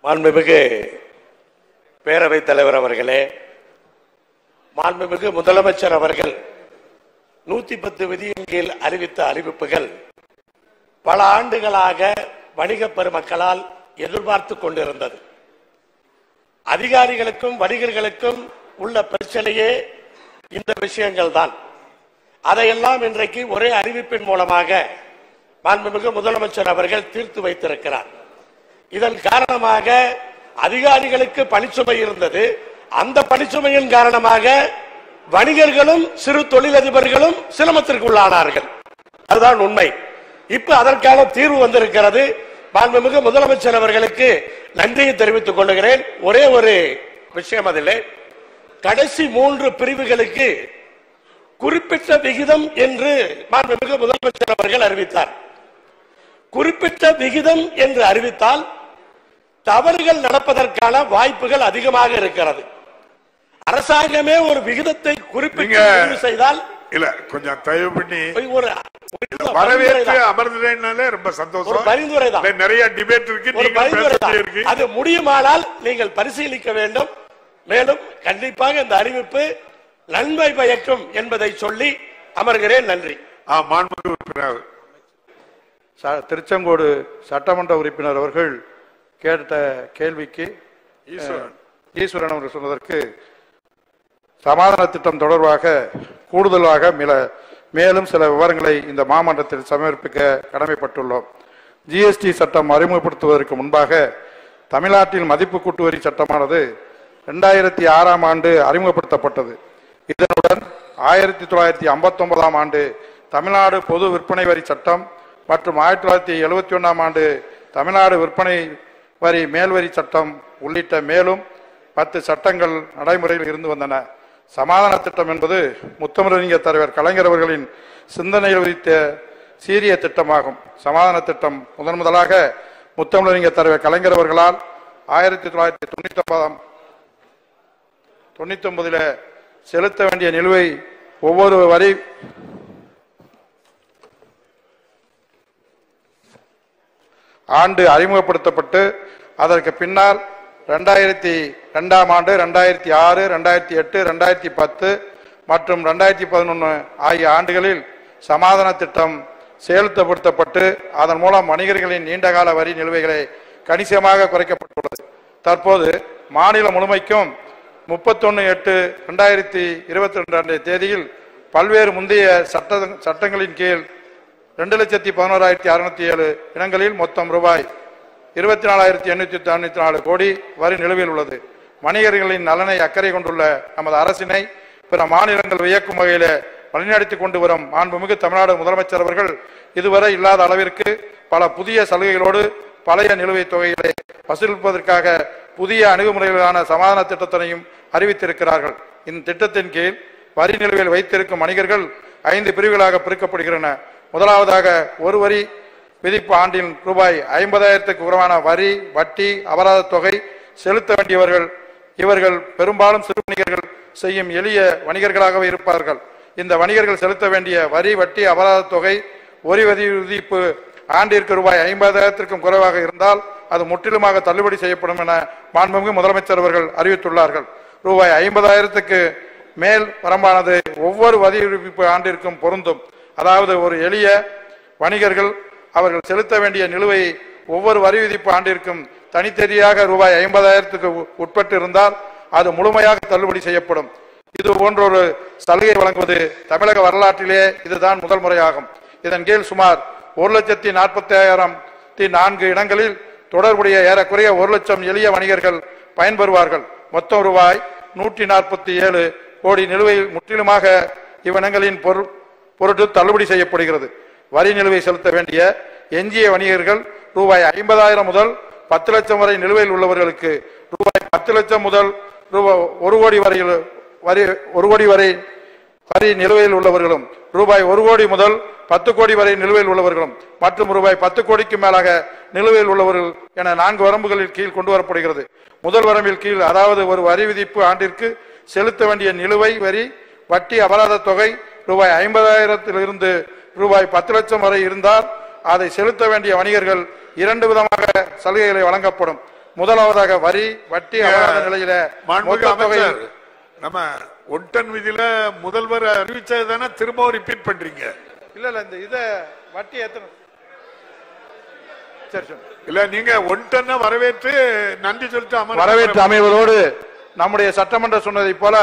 மாண்புமிகு பேரவைத் தலைவர் அவர்களே, மாண்புமிகு முதலமைச்சர் அவர்கள் 110 விதியின் கீழ் அறிவித்த அறிவிப்புகள் பல ஆண்டுகளாக வணிக பெருமக்களால் எதிர்பார்த்து கொண்டிருந்தது. அதிகாரிகளுக்கும் வணிகர்களுக்கும் உள்ள பிரச்சனையே இந்த விஷயங்கள் தான். அதையெல்லாம் இன்றைக்கு ஒரே அறிவிப்பின் மூலமாக மாண்புமிகு முதலமைச்சர் அவர்கள் தீர்த்து வைத்திருக்கிறார். இதன் காரணமாக அதிகாரிகளுக்கு பணிச்சுமை இருந்தது. அந்த பணிச்சுமையின் காரணமாக வணிகர்களும் சிறு தொழிலதிபர்களும் சிரமத்திற்கு உள்ளானார்கள். அதுதான் உண்மை. இப்ப அதற்கான தீர்வு வந்திருக்கிறது. மாண்புமிகு முதலமைச்சர் அவர்களுக்கு நன்றியை தெரிவித்துக் கொள்கிறேன். ஒரே ஒரு விஷயம், அதில் கடைசி 3 பிரிவுகளுக்கு குறிப்பிட்ட விகிதம் என்று மாண்புமிகு முதலமைச்சர் அவர்கள் அறிவித்தார். குறிப்பிட்ட விகிதம் என்று அறிவித்தால் தவறுகள் நடப்பதற்கான வாய்ப்புகள் அதிகமாக இருக்கிறது. அரசாங்கமே ஒரு விகிதத்தை குறிப்பிட்டு செய்தால் இல்ல, கொஞ்சம் தயவு பண்ணி வரவேற்று அமர்ந்தேனாலே ரொம்ப சந்தோஷம். பரிந்துரை தான், நிறைய டிபேட் இருக்கு. அது முடியுமானால் நீங்கள் பரிசீலிக்க வேண்டும். மேலும் கண்டிப்பாக இந்த அறிவிப்பு நன்மை பயக்கும் என்பதை சொல்லி அமர்கிறேன். நன்றி. திருச்செங்கோடு சட்டமன்ற உறுப்பினர் அவர்கள் கேட்ட கேள்விக்கு ஈஸ்வரன் அவர்கள் சொன்னதற்கு சமாதான திட்டம் தொடர்பாக கூடுதலாக மேலும் சில விவரங்களை இந்த மாமன்றத்தில் சமர்ப்பிக்க கடமைப்பட்டுள்ளோம். ஜிஎஸ்டி சட்டம் அறிமுகப்படுத்துவதற்கு முன்பாக தமிழ்நாட்டில் மதிப்பு கூட்டு வரி சட்டமானது 2006ஆம் ஆண்டு அறிமுகப்படுத்தப்பட்டது. இதனுடன் 1959ஆம் ஆண்டு தமிழ்நாடு பொது விற்பனை வரி சட்டம் மற்றும் 1971ஆம் ஆண்டு தமிழ்நாடு விற்பனை வரி மேல்வரி சட்டம் உள்ளிட்ட மேலும் 10 சட்டங்கள் நடைமுறையில் இருந்து வந்தன. சமாதான திட்டம் என்பது முத்தமிழறிஞர் தலைவர் கலைஞர் அவர்களின் சிந்தனையில் உதித்த சீரிய திட்டமாகும். சமாதான திட்டம் முதலாக முத்தமிழறிஞர் தலைவர் கலைஞர் அவர்களால் 1999 செலுத்த வேண்டிய நிலுவை ஒவ்வொரு வரி ஆண்டு அறிமுகப்படுத்தப்பட்டு அதற்கு பின்னால் 2002ஆம் ஆண்டு 2006, 2008, 2010 மற்றும் 2011 ஆகிய ஆண்டுகளில் சமாதான திட்டம் செயல்படுத்தப்பட்டு அதன் மூலம் வணிகர்களின் நீண்டகால வரி நிலுவைகளை கணிசமாக குறைக்கப்பட்டுள்ளது. தற்போது மாநிலம் முழுமைக்கும் 31/8/2022 தேதியில் பல்வேறு முந்தைய சட்டங்களின் கீழ் 2,11,607 இனங்களில் மொத்தம் ரூபாய் 24,894 கோடி வரி நிலுவையில் உள்ளது. வணிகர்களின் நலனை அக்கறை கொண்டுள்ள நமது அரசினை பிற மாநிலங்கள் வியக்கும் வகையில் வழிநடத்திக் கொண்டு வரும் மாண்புமிகு தமிழ்நாடு முதலமைச்சர் அவர்கள் இதுவரை இல்லாத அளவிற்கு பல புதிய சலுகைகளோடு பழைய நிலுவைத் தொகைகளை வசூலிப்பதற்காக புதிய அணுகுமுறைகளான சமாதான திட்டத்தினையும் அறிவித்திருக்கிறார்கள். இந்த திட்டத்தின் கீழ் வரி நிலுவையில் வைத்திருக்கும் வணிகர்கள் 5 பிரிவுகளாக பிரிக்கப்படுகின்றன. முதலாவதாக ஒரு வரி விதிப்பு ஆண்டில் ரூபாய் 50,000க்கு குறைவான வரி, வட்டி, அபராத தொகை செலுத்த வேண்டியவர்கள். இவர்கள் பெரும்பாலும் சிறு வணிகர்கள் செய்யும் எளிய வணிகர்களாகவே இருப்பார்கள். இந்த வணிகர்கள் செலுத்த வேண்டிய வரி, வட்டி, அபராத தொகை ஒரு வரி விதிப்பு ஆண்டிற்கு ரூபாய் 50,000க்கும் குறைவாக இருந்தால் அது முற்றிலுமாக தள்ளுபடி செய்யப்படும் என மாண்புமிகு முதலமைச்சர் அவர்கள் அறிவித்துள்ளார்கள். ரூபாய் 50,000க்கு மேல் வரம்பானது ஒவ்வொரு வரி விதிப்பு ஆண்டிற்கும் பொருந்தும். அதாவது ஒரு எளிய வணிகர்கள் அவர்கள் செலுத்த வேண்டிய நிலுவை ஒவ்வொரு வரி விதிப்பு ஆண்டிற்கும் தனித்தனியாக ரூபாய் 50,000க்கு உட்பட்டு இருந்தால் அது முழுமையாக தள்ளுபடி செய்யப்படும். இது போன்றொரு சலுகை வழங்குவது தமிழக வரலாற்றிலே இதுதான் முதல் முறையாகும். இதன் கீழ் சுமார் 1,40,044 இடங்களில் தொடர்புடைய ஏறக்குறைய 1 லட்சம் எளிய வணிகர்கள் பயன்பெறுவார்கள். மொத்தம் ரூபாய் 147 கோடி நிலுவையில் முற்றிலுமாக இவ்வினங்களின் பொருட்டு தள்ளுபடி செய்யப்படுகிறது. வரி நிலுவை செலுத்த வேண்டிய எஞ்சிய வணிகர்கள் ரூபாய் 50,000 முதல் 10 லட்சம் வரை நிலுவையில் உள்ளவர்களுக்கு ரூபாய் 10 லட்சம் முதல் ரூபாய் 1 கோடி வரை வரி நிலுவையில் உள்ளவர்களும், ரூபாய் 1 கோடி முதல் 10 கோடி வரை நிலுவையில் உள்ளவர்களும் மற்றும் ரூபாய் 10 கோடிக்கு மேலாக நிலுவையில் உள்ளவர்கள் என 4 வரம்புகளில் கீழ் கொண்டு வரப்படுகிறது. முதல் வரம்பில் கீழ், அதாவது ஒரு வரி விதிப்பு ஆண்டிற்கு செலுத்த வேண்டிய நிலுவை வரி, வட்டி, அபராத தொகை ரூபாய் 50,000 ரூபாய் 10 லட்சம் வரை இருந்தால் அதை செலுத்த வேண்டிய வணிகர்கள் 2 விதமாக சலுகைகளை வழங்கப்படும். முதலாவதாக வரி வட்டி அபராத நிலையில மொத்த தொகை நம்ம 1 டன் விதியில முதல்வர் அறிவிச்சது தானே திரும்பவும் ரிப்பீட் பண்றீங்க? இல்ல இந்த இத வட்டி எத்தனை இல்ல நீங்க 1 டன் வரவேற்று நன்றி சொல்லிட்டு வரவேற்று அமைவதோடு நம்முடைய சட்டமன்ற சொன்னதை போல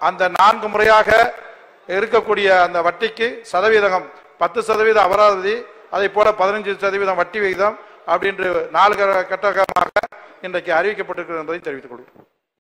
அந்த 4 முறையாக இருக்கக்கூடிய அந்த வட்டிக்கு சதவீதம் 10% அபராதி, அதை போல 15% வட்டி விகிதம் அப்படின்று 4 கட்டமாக இன்றைக்கு அறிவிக்கப்பட்டிருக்கிறது என்பதை தெரிவித்துக் கொள்கிறோம்.